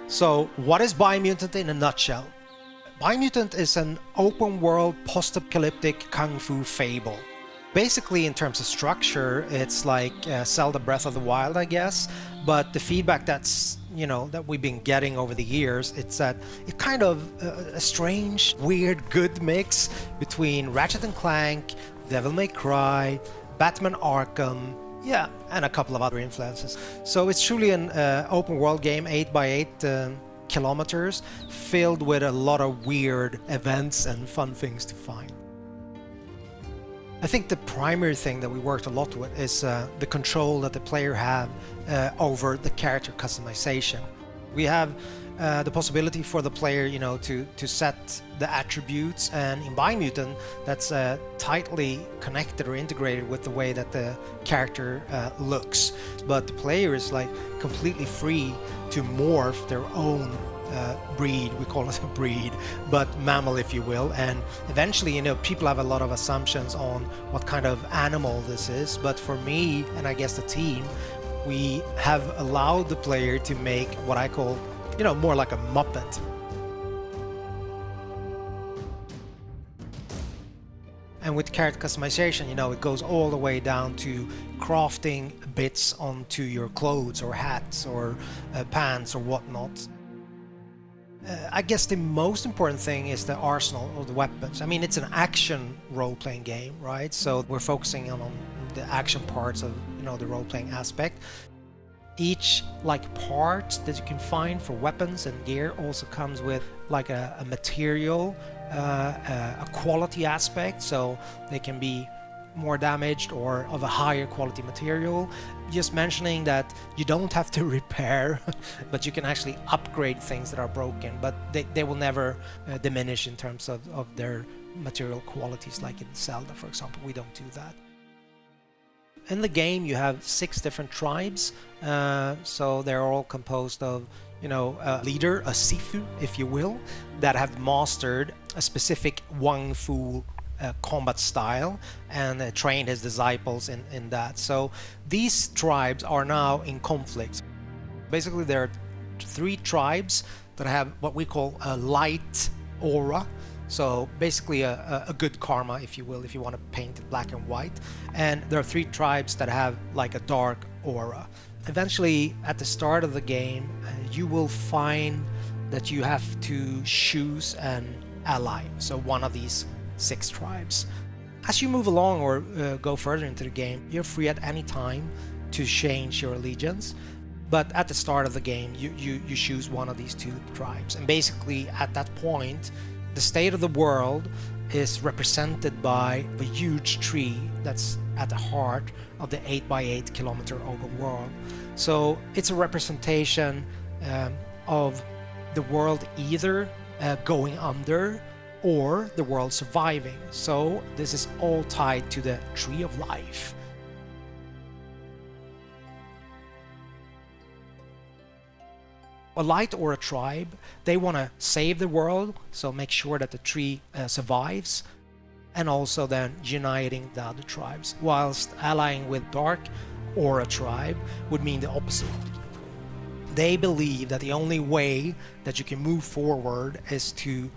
So, what is Biomutant in a nutshell? Biomutant is an open-world, post-apocalyptic kung fu fable. Basically, in terms of structure, it's like Zelda Breath of the Wild, I guess. But the feedback that we've been getting over the years, it's that it's kind of a strange, weird, good mix between Ratchet and Clank, Devil May Cry, Batman Arkham, yeah, and a couple of other influences. So it's truly an open world game, 8x8 kilometers, filled with a lot of weird events and fun things to find. I think the primary thing that we worked a lot with is the control that the player have over the character customization. We have the possibility for the player, to set the attributes, and in Biomutant, that's tightly connected or integrated with the way that the character looks. But the player is like completely free to morph their own breed, we call it a breed, but mammal, if you will. And eventually, people have a lot of assumptions on what kind of animal this is. But for me, and I guess the team, we have allowed the player to make what I call more like a Muppet. And with character customization, it goes all the way down to crafting bits onto your clothes or hats or pants or whatnot. I guess the most important thing is the arsenal or the weapons. I mean, it's an action role-playing game, right? So we're focusing on the action parts of the role-playing aspect. Each part that you can find for weapons and gear also comes with like a material, a quality aspect, so they can be more damaged or of a higher quality material. Just mentioning that you don't have to repair, but you can actually upgrade things that are broken, but they will never diminish in terms of their material qualities, like in Zelda, for example. We don't do that. In the game, you have 6 different tribes, so they're all composed of, a leader, a Sifu, if you will, that have mastered a specific Wang Fu combat style and trained his disciples in that. So these tribes are now in conflict. Basically, there are 3 tribes that have what we call a light aura. So basically a good karma, if you will, if you want to paint it black and white. And there are 3 tribes that have like a dark aura. Eventually, at the start of the game, you will find that you have to choose an ally, so one of these 6 tribes. As you move along or go further into the game, you're free at any time to change your allegiance. But at the start of the game, you choose one of these 2 tribes. And basically, at that point, the state of the world is represented by a huge tree that's at the heart of the 8x8 kilometer open world. So it's a representation of the world either going under or the world surviving. So this is all tied to the tree of life. A light or a tribe, they want to save the world, so make sure that the tree survives, and also then uniting the other tribes, whilst allying with dark or a tribe would mean the opposite. They believe that the only way that you can move forward is to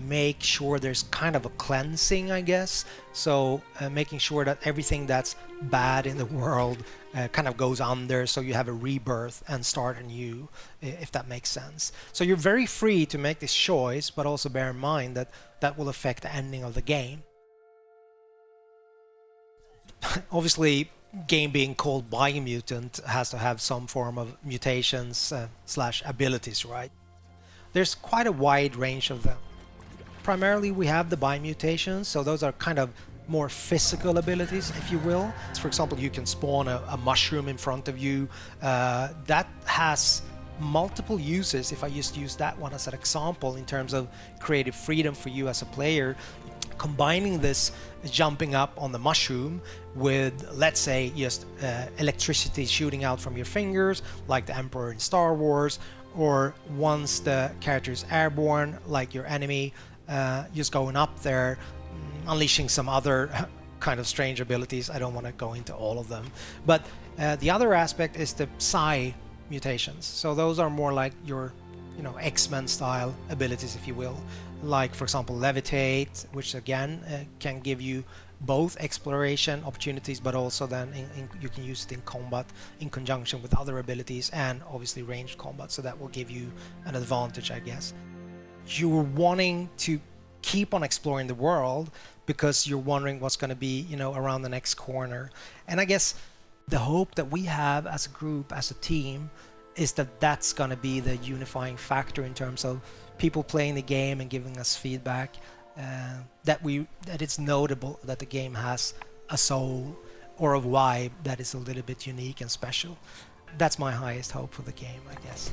make sure there's kind of a cleansing, I guess. So making sure that everything that's bad in the world kind of goes under, so you have a rebirth and start anew, if that makes sense. So you're very free to make this choice, but also bear in mind that that will affect the ending of the game. Obviously, game being called Biomutant has to have some form of mutations slash abilities, right? There's quite a wide range of them. Primarily, we have the biomutations, so those are kind of more physical abilities, if you will. For example, you can spawn a mushroom in front of you. That has multiple uses. If I just use that one as an example in terms of creative freedom for you as a player, combining this jumping up on the mushroom with, let's say, just electricity shooting out from your fingers, like the Emperor in Star Wars, or once the character is airborne, like your enemy, just going up there, unleashing some other kind of strange abilities. I don't want to go into all of them. But the other aspect is the psi mutations. So those are more like your, you know, X-Men style abilities, if you will. Like, for example, levitate, which again can give you both exploration opportunities, but also then you can use it in combat in conjunction with other abilities, and obviously ranged combat. So that will give you an advantage, I guess. You're wanting to keep on exploring the world because you're wondering what's going to be, you know, around the next corner. And I guess the hope that we have as a group, as a team, is that that's going to be the unifying factor in terms of people playing the game and giving us feedback, that it's notable that the game has a soul or a vibe that is a little bit unique and special. That's my highest hope for the game, I guess.